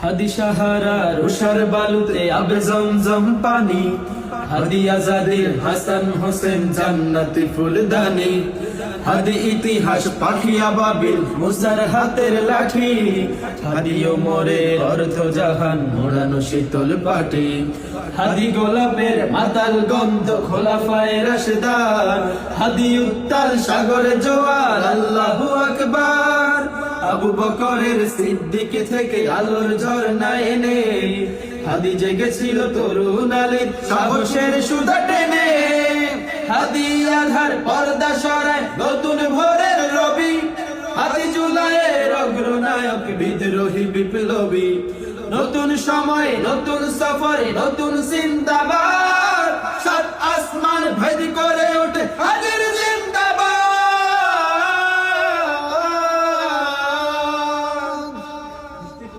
হাদি সাহারা রুশার বালুতে আবে জমজম পানি, হাদি আজাদের হাসান হোসেন জান্নাতি ফুলদানি, হাদি ইতিহাস পাখি আবাবিল মুসার হাতের লাঠি, হাদি ওমরের অর্ধ জাহান মোড়ানো শীতল পাটি, হাদি গোলাপের মাতাল গন্ধ খোলাফায়ে রাশেদার, হাদি উত্তাল সাগরে জোয়ার আল্লাহু আকবার। আবু বকরের সিদ্দিক থেকে আলোর ঝর্ণা এনে হাদি জেগেছিল তরুণ আলীর সাহসের সুতা টেনে, হাদি আধার পর্দা সরায় নতুন ভোরের রবি, হাদি জুলাইয়ের অগ্রনায়ক বিদ্রোহী বিপ্লবী, নতুন সময় নতুন সফরে নতুন চিন্তাবাদ, সাত আসমান ভেদ করে ওঠে হাদির